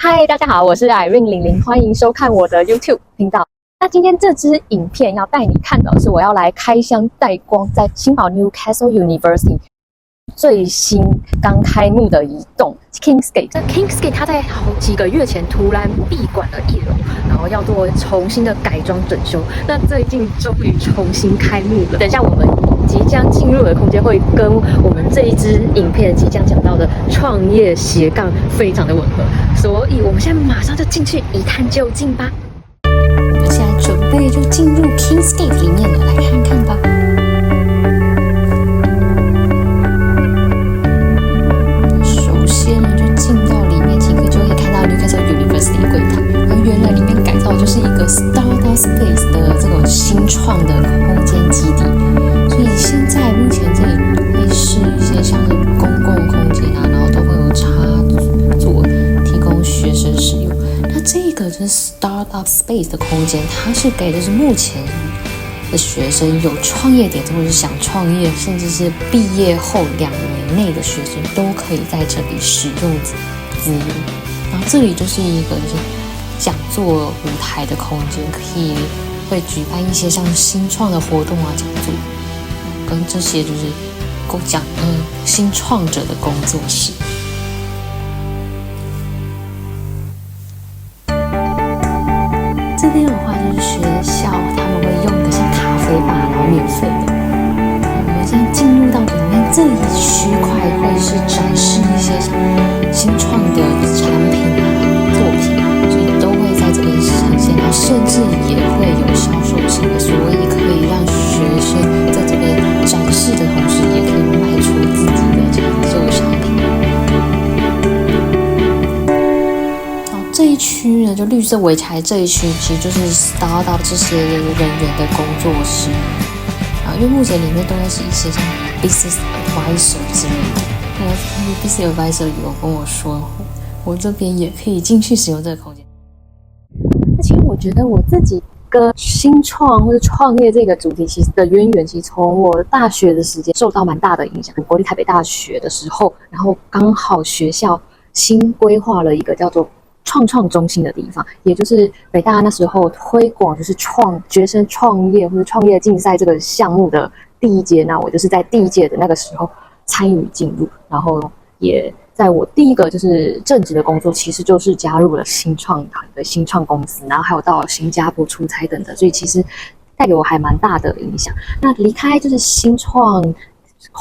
嗨，大家好，我是 Irene00，欢迎收看我的 YouTube 频道。那今天这支影片要带你看到的是，我要来开箱带光在新宝 Newcastle University 最新刚开幕的一栋 Kingsgate。这 Kingsgate 它在好几个月前突然闭馆了1楼，然后要做重新的改装整修。那最近终于重新开幕了。等一下我们即将进入的空间会跟我们这一支影片即将讲到的创业斜杠非常的吻合，所以我们现在马上就进去一探究竟吧。我们现在准备就进入 Kingsgate 里面了，来看看吧。首先呢，就进到里面，就可以看到 Newcastle University 柜台。然后原来里面改造的就是一个 Startup Space 的这种新创的空间基地。所以现在目前这里会是一些像是公共空间啊，然后都会有插座提供学生使用。那这个就是 Startup Space 的空间，它是给就是目前的学生有创业点子或者是想创业，甚至是毕业后2年内的学生都可以在这里使用资源。然后这里就是一个就是讲座舞台的空间，会举办一些像新创的活动啊讲座。跟这些就是讲新创者的工作室。这边的话就是学校他们会用的像咖啡吧，然后免费的。我们现在进入到里面这一区块，会是展示一些像新创的产品啊、作品啊，所以都会在这边呈现，然后甚至也会有销售机会，所以可以让学生在这边展示的同时，也可以卖出自己的这个商品。然后这一区呢，就绿色围起来这一区，其实就是 Startup 这些人员的工作室。因为目前里面都会是一些像 Business Advisor 之类的。那 Business Advisor 有跟我说，我这边也可以进去使用这个空间。其实我觉得我自己跟新创或者创业这个主题其实的渊源，其实从我大学的时间受到蛮大的影响。国立台北大学的时候，然后刚好学校新规划了一个叫做创中心的地方，也就是北大那时候推广就是学生创业或者创业竞赛这个项目的第一届。那我就是在第一届的那个时候参与进入，然后也在我第一个就是正职的工作，其实就是加入了新创团的新创公司，然后还有到新加坡出差等等，所以其实带给我还蛮大的影响。那离开就是新创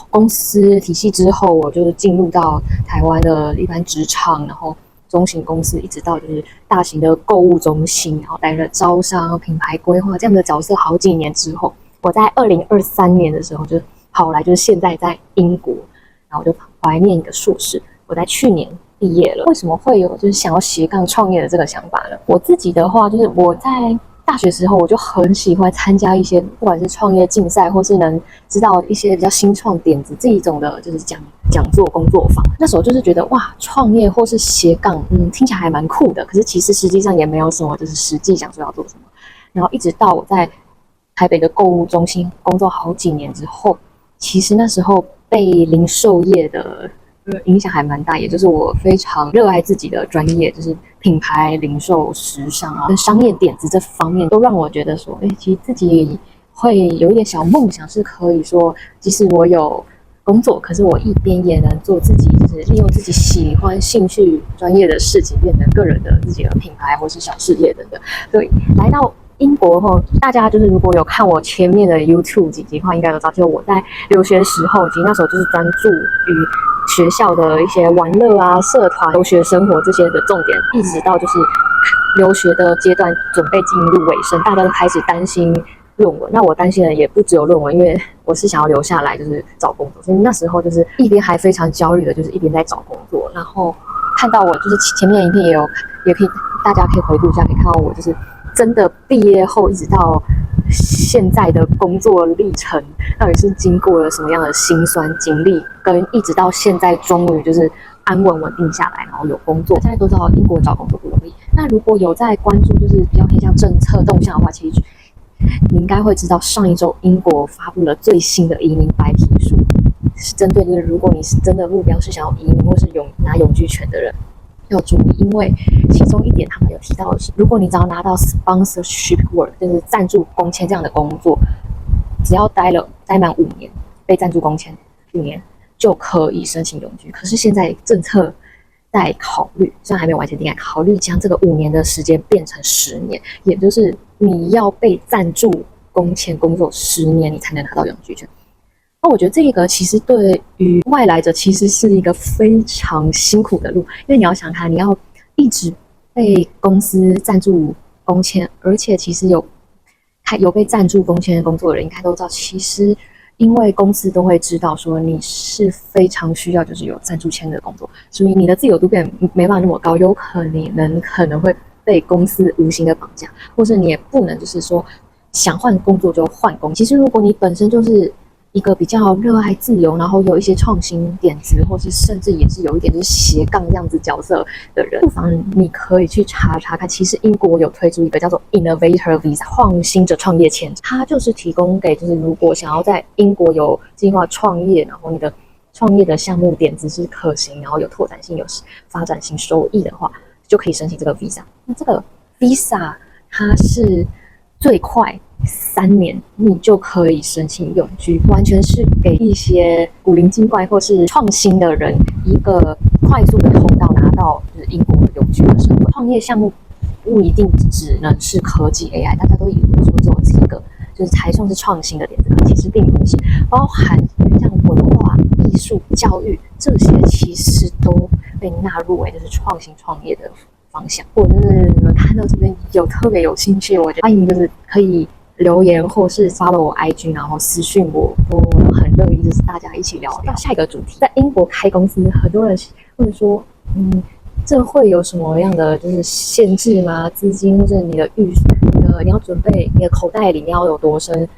公司体系之后，我就进入到台湾的一般职场，然后中型公司，一直到就是大型的购物中心，然后担任招商、品牌规划这样的角色好几年之后，我在2023年的时候就跑来，就是现在在英国，然后就跑来念一个硕士。我在去年毕业了。为什么会有就是想要斜杠创业的这个想法呢？我自己的话，就是我在大学时候我就很喜欢参加一些不管是创业竞赛，或是能知道一些比较新创点子这一种的，就是讲座、工作坊。那时候就是觉得哇，创业或是斜杠，听起来还蛮酷的。可是其实实际上也没有什么，就是实际想说要做什么。然后一直到我在台北的购物中心工作好几年之后，其实那时候被零售业的影响还蛮大，也就是我非常热爱自己的专业，就是品牌、零售、时尚啊，跟商业点子这方面，都让我觉得说，其实自己会有一点小梦想，是可以说，即使我有工作，可是我一边也能做自己，就是利用自己喜欢、兴趣、专业的事情，变成个人的自己的品牌或是小事业等等。所以来到英国后，大家就是如果有看我前面的 YouTube 几集的话，应该都知道，就我在留学时候，其实那时候就是专注于学校的一些玩乐啊、社团、留学生活这些的重点，一直到就是留学的阶段准备进入尾声，大家都开始担心论文。那我担心的也不只有论文，因为我是想要留下来就是找工作，所以那时候就是一边还非常焦虑的，就是一边在找工作。然后看到我就是前面的影片也可以，大家可以回顾一下，可以看到我就是真的毕业后一直到现在的工作历程，到底是经过了什么样的辛酸经历，跟一直到现在终于就是安稳稳定下来，然后有工作。大家都知道英国找工作不容易。那如果有在关注就是比较偏向政策动向的话，其实你应该会知道，上一周英国发布了最新的移民白皮书，是针对就是如果你是真的目标是想要移民或是拿永居权的人，要注意，因为其中一点他们有提到的是，如果你只要拿到 sponsorship work， 就是赞助工签这样的工作，只要待满5年，被赞助工签5年就可以申请永居。可是现在政策在考虑，虽然还没有完全定案，考虑将这个5年的时间变成10年，也就是你要被赞助工签工作10年，你才能拿到永居权。那我觉得这个其实对于外来者其实是一个非常辛苦的路，因为你要想看，你要一直被公司赞助工签，而且其实有被赞助工签的工作的人应该都知道，其实因为公司都会知道说你是非常需要就是有赞助签的工作，所以你的自由度没办法那么高，有可能会被公司无形的绑架，或是你也不能就是说想换工作就换工。其实如果你本身就是一个比较热爱自由，然后有一些创新点子，或是甚至也是有一点就是斜杠这样子角色的人，不妨你可以去查看。其实英国有推出一个叫做 Innovator Visa 创新者创业签，它就是提供给就是如果想要在英国有计划创业，然后你的创业的项目点子是可行，然后有拓展性、有发展性收益的话，就可以申请这个 Visa。那这个 Visa 它是最快3年你就可以申请永居，完全是给一些古灵精怪或是创新的人一个快速的通道，拿到就是英国的永居的身份。创业项目不一定只能是科技 AI， 大家都以为说只有几个就是才算是创新的点子，其实并不是，包含像文化、艺术、教育这些，其实都被纳入为就是创新创业的方向。或者是你们看到这边有特别有兴趣，我觉得欢迎就是可以留言或是 follow 我 IG， 然后私讯我，都很乐意就是大家一起聊聊。下一个主题，在英国开公司，很多人问说，这会有什么样的就是限制吗？资金或者你的你要准备你的口袋里面要有多深，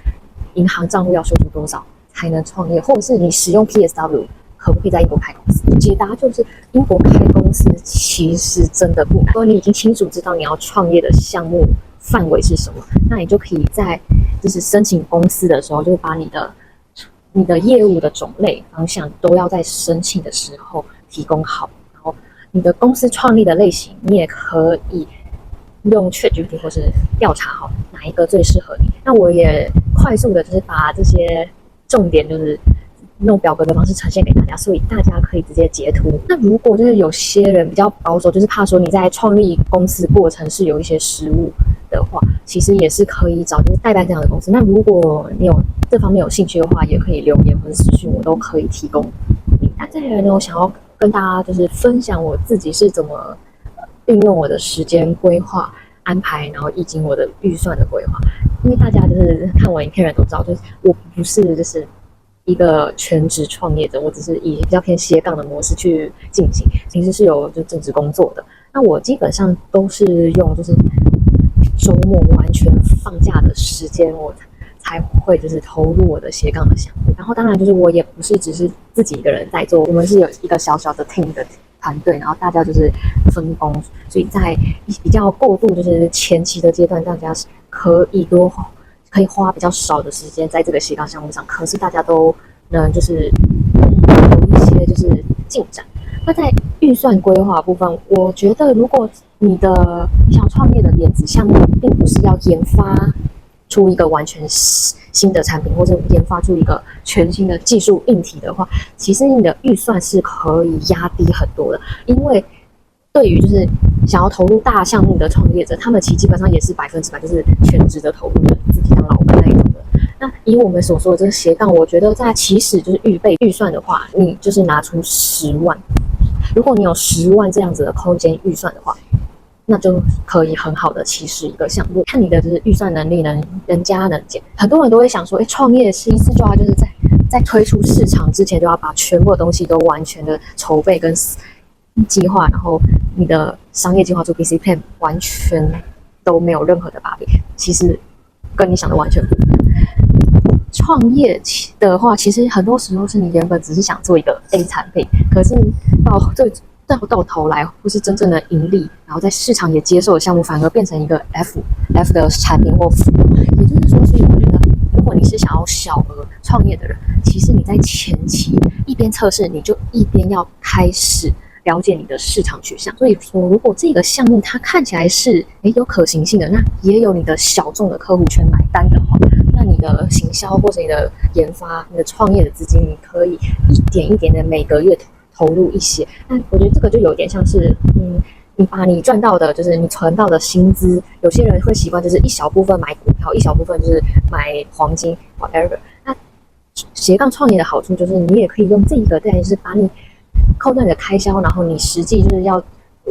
银行账户要收足多少才能创业，或者是你使用 PSW 可不可以在英国开公司？解答就是英国开公司其实真的不难，如果你已经清楚知道你要创业的项目范围是什么，那你就可以在就是申请公司的时候，就把你的业务的种类方向都要在申请的时候提供好，然后你的公司创立的类型，你也可以用 ChatGPT 或是调查好哪一个最适合你。那我也快速的就是把这些重点就是用表格的方式呈现给大家，所以大家可以直接截图。那如果就是有些人比较保守，就是怕说你在创立公司过程是有一些失误的话，其实也是可以找就是代办这样的公司。那如果你有这方面有兴趣的话，也可以留言或者私讯我，都可以提供名单。再来呢，我想要跟大家就是分享我自己是怎么运用我的时间规划安排，然后以及我的预算的规划。因为大家就是看我影片的人都知道，就是我不是就是一个全职创业者，我只是以比较偏斜杠的模式去进行，其实是有就正职工作的。那我基本上都是用就是周末完全放假的时间，我才会就是投入我的斜杠的项目。然后当然就是我也不是只是自己一个人在做，我们是有一个小小的 team 的团队，然后大家就是分工，所以在比较过度就是前期的阶段，大家可以花比较少的时间在这个斜杠项目上，可是大家都能就是有一些就是进展。那在预算规划部分，我觉得如果你想创业的点子项目并不是要研发出一个完全新的产品，或者研发出一个全新的技术硬体的话，其实你的预算是可以压低很多的。因为对于就是想要投入大项目的创业者，他们其实基本上也是100%就是全职的投入，就是自己当老板那一种的。那以我们所说的这个斜杠，我觉得在起始就是预备预算的话，你就是拿出10万。如果你有10万这样子的空间预算的话，那就可以很好的起始一个项目。看你的就是预算能力能加能减。很多人都会想说，创业是一次就要就是在推出市场之前就要把全部的东西都完全的筹备跟计划，然后你的商业计划做 BC plan 完全都没有任何的把柄。其实跟你想的完全不一样。创业的话，其实很多时候是你原本只是想做一个 A 产品，可是到头来或是真正的盈利，然后在市场也接受的项目，反而变成一个 F 的产品或服务。也就是说，所以我觉得，如果你是想要小额创业的人，其实你在前期一边测试，你就一边要开始了解你的市场取向。所以说，如果这个项目它看起来是有可行性的，那也有你的小众的客户圈买单的话，那你的行销或者你的研发、你的创业的资金，你可以一点一点的每个月投入一些。那我觉得这个就有点像是，你把你赚到的，就是你存到的薪资，有些人会习惯就是一小部分买股票，一小部分就是买黄金 whatever。那斜杠创业的好处就是，你也可以用这个概念，就是把你扣掉你的开销，然后你实际就是要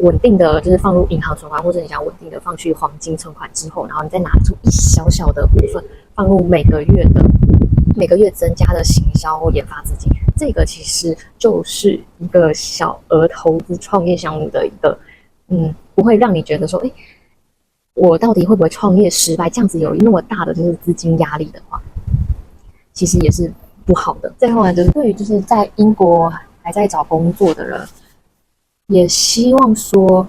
稳定的就是放入银行存款，或者你想稳定的放去黄金存款之后，然后你再拿出一小小的部分放入每个月增加的行销或研发资金。这个其实就是一个小额投资创业项目的一个不会让你觉得说我到底会不会创业失败，这样子有那么大的就是资金压力的话，其实也是不好的。最后呢，就是对于就是在英国还在找工作的人，也希望说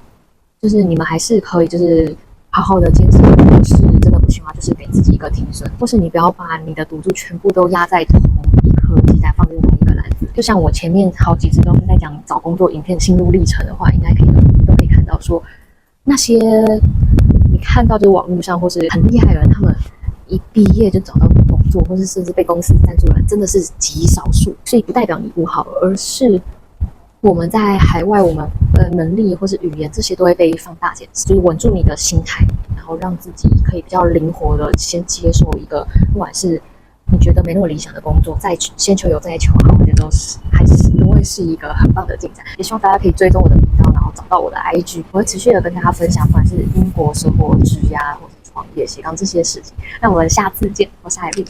就是你们还是可以就是好好的坚持，或是真的不行的话，就是给自己一个停损，或是你不要把你的赌注全部都压在同一颗鸡蛋，放进同一个篮子。就像我前面好几次都是在讲找工作影片心路历程的话，应该都可以看到说，那些你看到就是网络上或是很厉害的人，他们一毕业就找到工作，或是甚至被公司赞助的人，真的是极少数。所以不代表你不好，而是我们在海外，我们的能力或是语言这些都会被放大检视，就是稳住你的心态，然后让自己可以比较灵活的先接受一个，不管是你觉得没那么理想的工作，再先求有再求好，我觉得还是都会是一个很棒的进展。也希望大家可以追踪我的频道，然后找到我的 IG， 我会持续的跟大家分享，不管是英国生活、职涯或者创业、斜杠这些事情。那我们下次见，我是海丽。